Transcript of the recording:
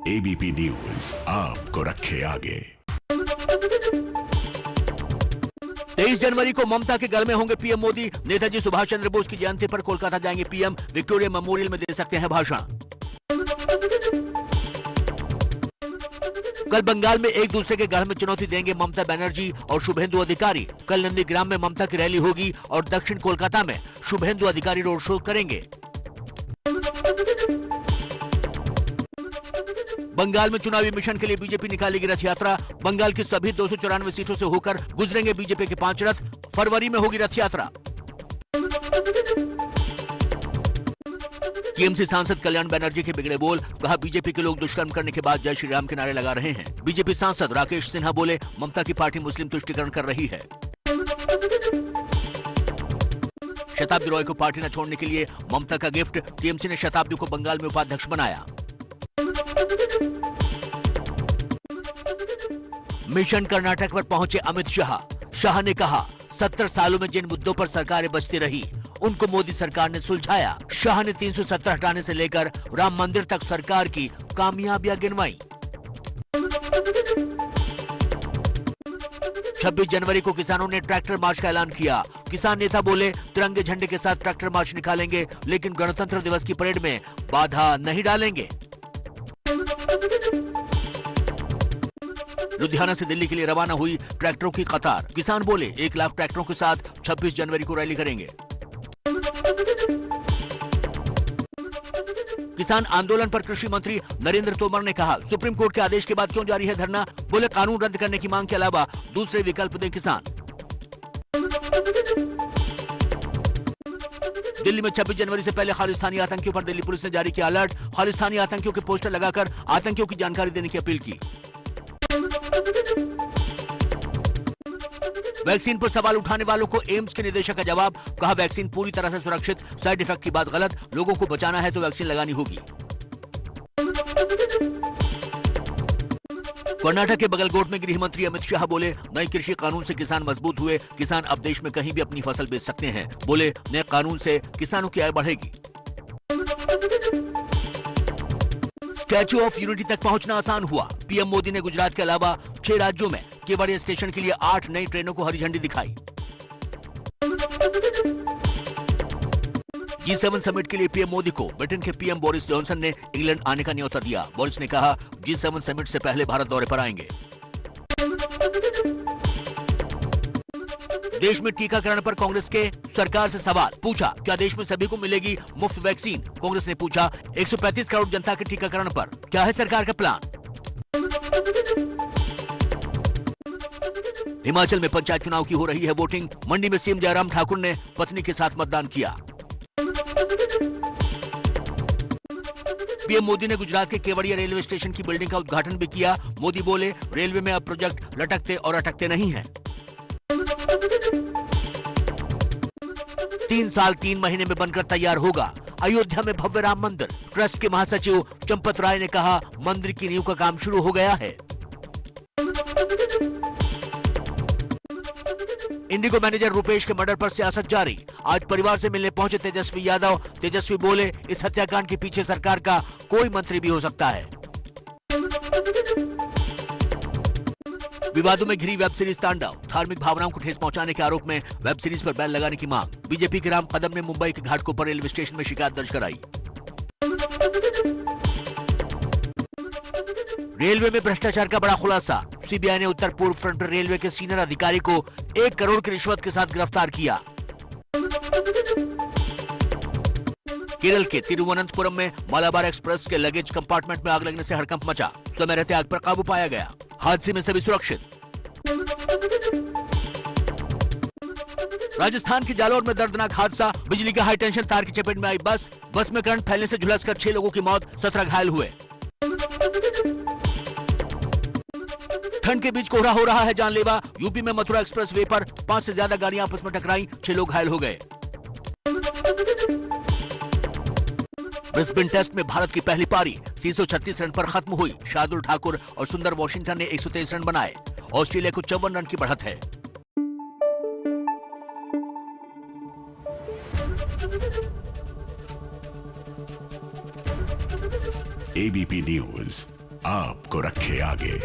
ABP news आपको रखे आगे। 23 जनवरी को ममता के गल में होंगे पीएम मोदी। नेताजी सुभाष चंद्र बोस की जयंती पर कोलकाता जाएंगे पीएम। विक्टोरिया मेमोरियल में दे सकते हैं भाषण। कल बंगाल में एक दूसरे के गढ़ में चुनौती देंगे ममता बनर्जी और शुभेंदु अधिकारी। कल नंदीग्राम में ममता की रैली होगी और दक्षिण कोलकाता में शुभेंदु अधिकारी रोड शो करेंगे। बंगाल में चुनावी मिशन के लिए बीजेपी निकालेगी रथ यात्रा। बंगाल की सभी 294 सीटों से होकर गुजरेंगे बीजेपी के 5 रथ। फरवरी में होगी रथ यात्रा। टीएमसी सांसद कल्याण बनर्जी के बिगड़े बोल। कहा, बीजेपी के लोग दुष्कर्म करने के बाद जय श्री राम के नारे लगा रहे हैं। बीजेपी सांसद राकेश सिन्हा बोले, ममता की पार्टी मुस्लिम तुष्टीकरण कर रही है। शताब्दी रॉय को पार्टी न छोड़ने के लिए ममता का गिफ्ट। टीएमसी ने शताब्दी को बंगाल में उपाध्यक्ष बनाया। मिशन कर्नाटक पर पहुंचे अमित शाह। शाह ने कहा, 70 सालों में जिन मुद्दों पर सरकारें बचती रही उनको मोदी सरकार ने सुलझाया। शाह ने 370 हटाने से लेकर राम मंदिर तक सरकार की कामयाबियां गिनवाई। 26 जनवरी को किसानों ने ट्रैक्टर मार्च का ऐलान किया। किसान नेता बोले, तिरंगे झंडे के साथ ट्रैक्टर मार्च निकालेंगे, लेकिन गणतंत्र दिवस की परेड में बाधा नहीं डालेंगे। लुधियाना से दिल्ली के लिए रवाना हुई ट्रैक्टरों की कतार। किसान बोले, 1 लाख ट्रैक्टरों के साथ 26 जनवरी को रैली करेंगे। किसान आंदोलन पर कृषि मंत्री नरेंद्र तोमर ने कहा, सुप्रीम कोर्ट के आदेश के बाद क्यों जारी है धरना। बोले, कानून रद्द करने की मांग के अलावा दूसरे विकल्प दें किसान। दिल्ली में 26 जनवरी से पहले खालिस्तानी आतंकियों पर दिल्ली पुलिस ने जारी किया अलर्ट। खालिस्तानी आतंकियों के पोस्टर लगाकर आतंकियों की जानकारी देने की अपील की। वैक्सीन पर सवाल उठाने वालों को एम्स के निदेशक का जवाब। कहा, वैक्सीन पूरी तरह से सुरक्षित, साइड इफेक्ट की बात गलत। लोगों को बचाना है तो वैक्सीन लगानी होगी। कर्नाटक के बगलकोट में गृह मंत्री अमित शाह बोले, नए कृषि कानून से किसान मजबूत हुए। किसान अब देश में कहीं भी अपनी फसल बेच सकते हैं। बोले, नए कानून से किसानों की आय बढ़ेगी। स्टैच्यू ऑफ यूनिटी तक पहुंचना आसान हुआ। पीएम मोदी ने गुजरात के अलावा 6 राज्यों में केवड़िया स्टेशन के लिए 8 नई ट्रेनों को हरी झंडी दिखाई। G7 समिट के लिए पीएम मोदी को ब्रिटेन के पीएम बोरिस जॉनसन ने इंग्लैंड आने का न्योता दिया। बोरिस ने कहा, G7 समिट से पहले भारत दौरे पर आएंगे। देश में टीकाकरण पर कांग्रेस के सरकार से सवाल। पूछा, क्या देश में सभी को मिलेगी मुफ्त वैक्सीन। कांग्रेस ने पूछा, 135 करोड़ जनता के टीकाकरण पर क्या है सरकार का प्लान। हिमाचल में पंचायत चुनाव की हो रही है वोटिंग। मंडी में सीएम जयराम ठाकुर ने पत्नी के साथ मतदान किया। पीएम मोदी ने गुजरात के केवड़िया रेलवे स्टेशन की बिल्डिंग का उद्घाटन भी किया। मोदी बोले, रेलवे में अब प्रोजेक्ट लटकते और अटकते नहीं हैं। 3 साल 3 महीने में बनकर तैयार होगा अयोध्या में भव्य राम मंदिर। ट्रस्ट के महासचिव चंपत राय ने कहा, मंदिर की नींव का काम शुरू हो गया है। इंडिगो मैनेजर रुपेश के मर्डर पर सियासत जारी। आज परिवार से मिलने पहुंचे तेजस्वी यादव। तेजस्वी बोले, इस हत्याकांड के पीछे सरकार का कोई मंत्री भी हो सकता है। विवादों में घिरी वेब सीरीज तांडव। धार्मिक भावनाओं को ठेस पहुंचाने के आरोप में वेब सीरीज पर बैन लगाने की मांग। बीजेपी के राम कदम ने मुंबई के घाटकोपर रेलवे स्टेशन में शिकायत दर्ज कराई। रेलवे में भ्रष्टाचार का बड़ा खुलासा। सीबीआई ने उत्तर पूर्व फ्रंट रेलवे के सीनियर अधिकारी को 1 करोड़ की रिश्वत के साथ गिरफ्तार किया। केरल के तिरुवनंतपुरम में मालाबार एक्सप्रेस के लगेज कंपार्टमेंट में आग लगने से हड़कंप मचा। समय रहते आग पर काबू पाया गया। हादसे में सभी सुरक्षित। राजस्थान के जालौर में दर्दनाक हादसा। बिजली के हाई टेंशन तार की चपेट में आई बस। बस में करंट फैलने से झुलसकर 6 लोगों की मौत, 17 घायल हुए। ठंड के बीच कोहरा हो रहा है जानलेवा। यूपी में मथुरा एक्सप्रेस वे पर 5 से ज्यादा गाड़ियां आपस में टकराई। 6 लोग घायल हो गए। ब्रिस्बेन टेस्ट में भारत की पहली पारी 336 रन पर खत्म हुई। शार्दुल ठाकुर और सुंदर वॉशिंगटन ने 123 रन बनाए। ऑस्ट्रेलिया को 54 रन की बढ़त है। एबीपी न्यूज आपको रखे आगे।